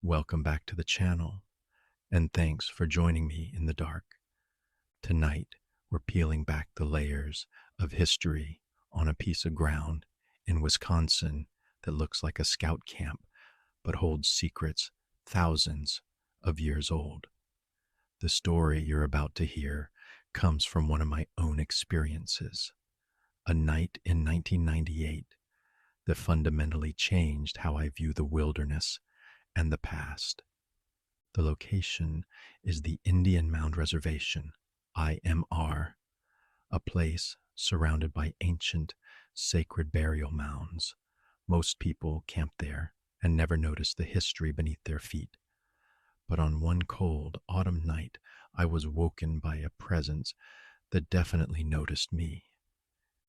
Welcome back to the channel, and thanks for joining me in the dark. Tonight, we're peeling back the layers of history on a piece of ground in Wisconsin that looks like a scout camp but holds secrets thousands of years old. The story you're about to hear comes from one of my own experiences, a night in 1998 that fundamentally changed how I view the wilderness and the past. The location is the Indian Mound Reservation, IMR, a place surrounded by ancient, sacred burial mounds. Most people camp there and never notice the history beneath their feet. But on one cold autumn night, I was woken by a presence that definitely noticed me.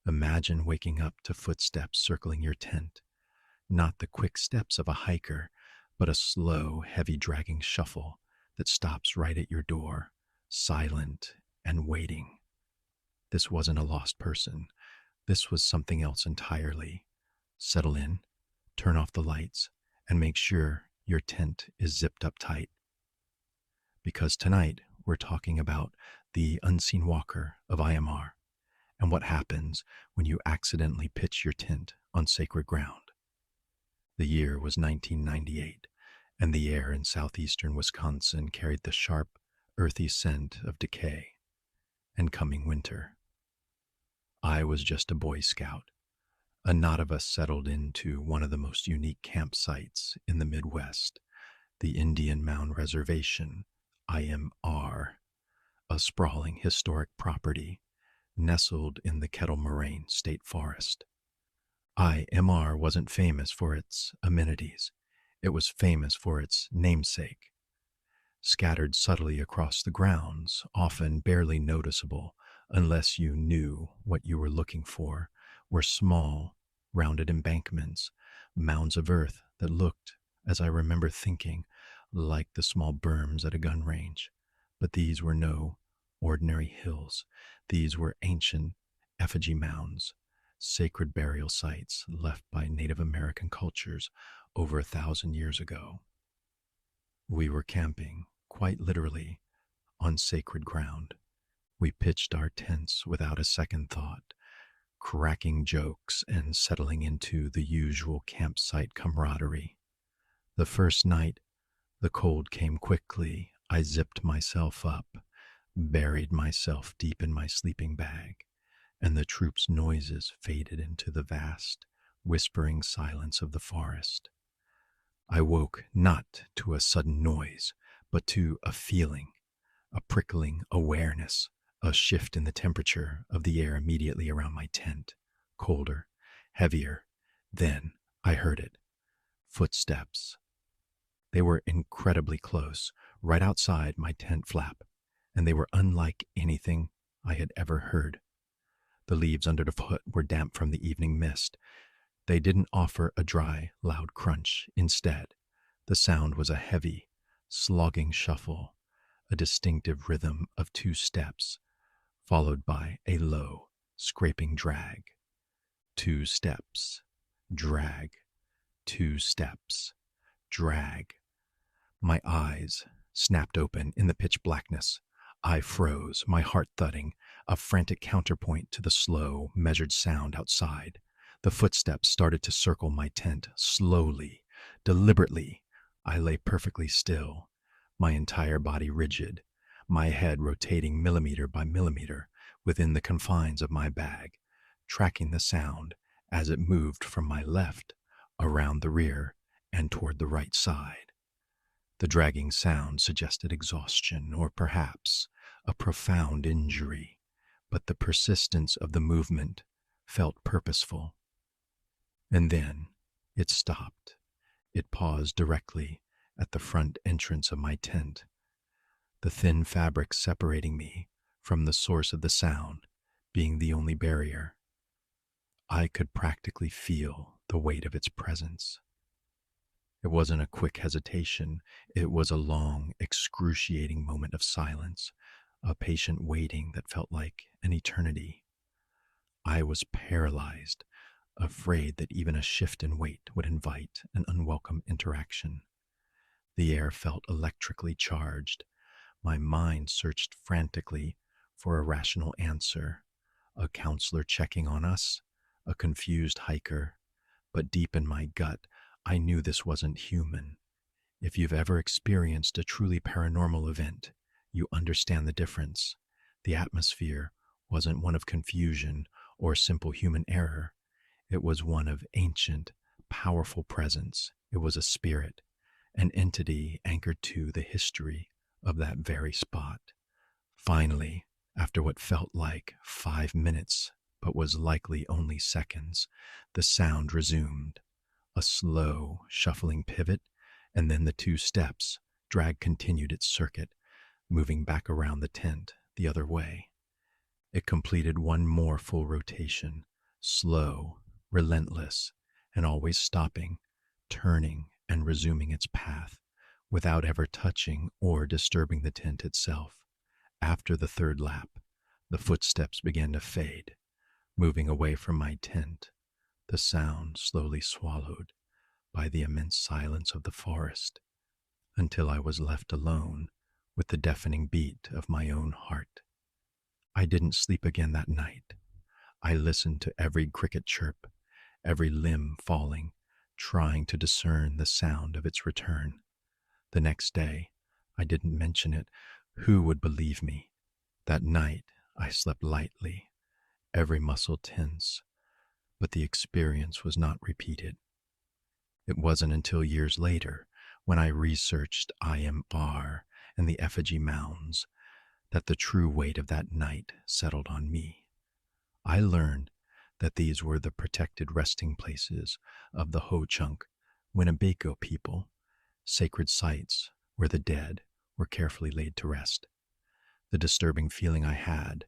Imagine waking up to footsteps circling your tent, not the quick steps of a hiker, but a slow, heavy dragging shuffle that stops right at your door, silent and waiting. This wasn't a lost person. This was something else entirely. Settle in, turn off the lights, and make sure your tent is zipped up tight. Because tonight we're talking about the unseen walker of IMR and what happens when you accidentally pitch your tent on sacred ground. The year was 1998, and the air in southeastern Wisconsin carried the sharp, earthy scent of decay and coming winter. I was just a Boy Scout. A knot of us settled into one of the most unique campsites in the Midwest, the Indian Mound Reservation, IMR, a sprawling historic property nestled in the Kettle Moraine State Forest. IMR wasn't famous for its amenities. It was famous for its namesake. Scattered subtly across the grounds, often barely noticeable unless you knew what you were looking for, were small, rounded embankments, mounds of earth that looked, as I remember thinking, like the small berms at a gun range. But these were no ordinary hills. These were ancient effigy mounds, sacred burial sites left by Native American cultures over 1,000 years ago. We were camping, quite literally, on sacred ground. We pitched our tents without a second thought, cracking jokes and settling into the usual campsite camaraderie. The first night, the cold came quickly. I zipped myself up, buried myself deep in my sleeping bag, and the troop's noises faded into the vast, whispering silence of the forest. I woke not to a sudden noise, but to a feeling, a prickling awareness, a shift in the temperature of the air immediately around my tent, colder, heavier. Then I heard it. Footsteps. They were incredibly close, right outside my tent flap, and they were unlike anything I had ever heard. The leaves under the foot were damp from the evening mist. They didn't offer a dry, loud crunch. Instead, the sound was a heavy, slogging shuffle, a distinctive rhythm of 2 steps, followed by a low, scraping drag. 2 steps, drag, 2 steps, drag. My eyes snapped open in the pitch blackness. I froze, my heart thudding, a frantic counterpoint to the slow, measured sound outside. The footsteps started to circle my tent, slowly, deliberately. I lay perfectly still, my entire body rigid, my head rotating millimeter by millimeter within the confines of my bag, tracking the sound as it moved from my left, around the rear, and toward the right side. The dragging sound suggested exhaustion or perhaps a profound injury, but the persistence of the movement felt purposeful. And then it stopped. It paused directly at the front entrance of my tent, the thin fabric separating me from the source of the sound being the only barrier. I could practically feel the weight of its presence. It wasn't a quick hesitation. It was a long, excruciating moment of silence, a patient waiting that felt like an eternity. I was paralyzed, afraid that even a shift in weight would invite an unwelcome interaction. The air felt electrically charged. My mind searched frantically for a rational answer. A counselor checking on us, a confused hiker. But deep in my gut, I knew this wasn't human. If you've ever experienced a truly paranormal event, you understand the difference. The atmosphere wasn't one of confusion or simple human error. It was one of ancient, powerful presence. It was a spirit, an entity anchored to the history of that very spot. Finally, after what felt like 5 minutes, but was likely only seconds, the sound resumed. A slow, shuffling pivot, and then the two steps. Drag continued its circuit, moving back around the tent the other way. It completed one more full rotation, slow, relentless, and always stopping, turning, and resuming its path, without ever touching or disturbing the tent itself. After the third lap, the footsteps began to fade, moving away from my tent, the sound slowly swallowed by the immense silence of the forest, until I was left alone with the deafening beat of my own heart. I didn't sleep again that night. I listened to every cricket chirp, every limb falling, trying to discern the sound of its return. The next day, I didn't mention it. Who would believe me? That night, I slept lightly, every muscle tense, but the experience was not repeated. It wasn't until years later, when I researched IMR and the effigy mounds, that the true weight of that night settled on me. I learned that these were the protected resting places of the Ho-Chunk Winnebago people, sacred sites where the dead were carefully laid to rest. The disturbing feeling I had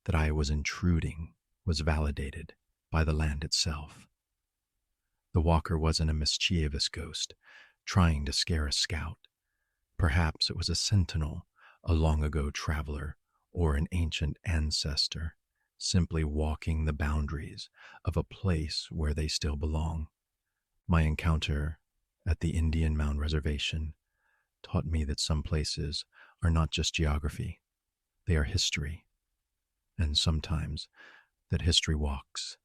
that I was intruding was validated by the land itself. The walker wasn't a mischievous ghost trying to scare a scout. Perhaps it was a sentinel, a long-ago traveler, or an ancient ancestor, simply walking the boundaries of a place where they still belong. My encounter at the Indian Mound Reservation taught me that some places are not just geography, they are history, and sometimes that history walks.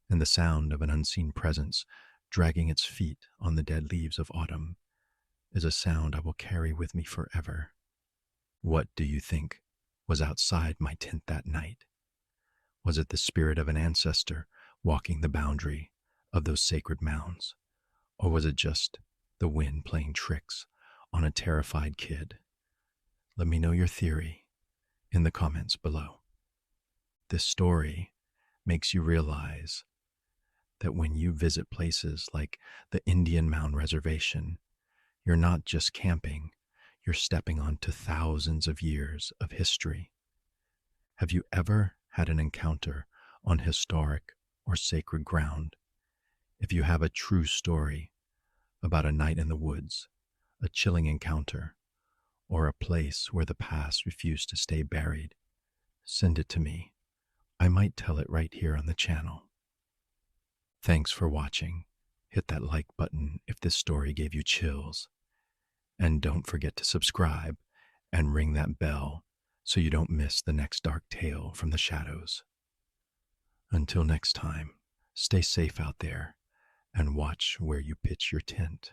And the sound of an unseen presence dragging its feet on the dead leaves of autumn is a sound I will carry with me forever. What do you think was outside my tent that night? Was it the spirit of an ancestor walking the boundary of those sacred mounds? Or was it just the wind playing tricks on a terrified kid? Let me know your theory in the comments below. This story makes you realize that when you visit places like the Indian Mound Reservation, you're not just camping, you're stepping onto thousands of years of history. Have you ever had an encounter on historic or sacred ground? If you have a true story about a night in the woods, a chilling encounter, or a place where the past refused to stay buried, send it to me. I might tell it right here on the channel. Thanks for watching. Hit that like button if this story gave you chills. And don't forget to subscribe and ring that bell so you don't miss the next dark tale from the shadows. Until next time, stay safe out there and watch where you pitch your tent.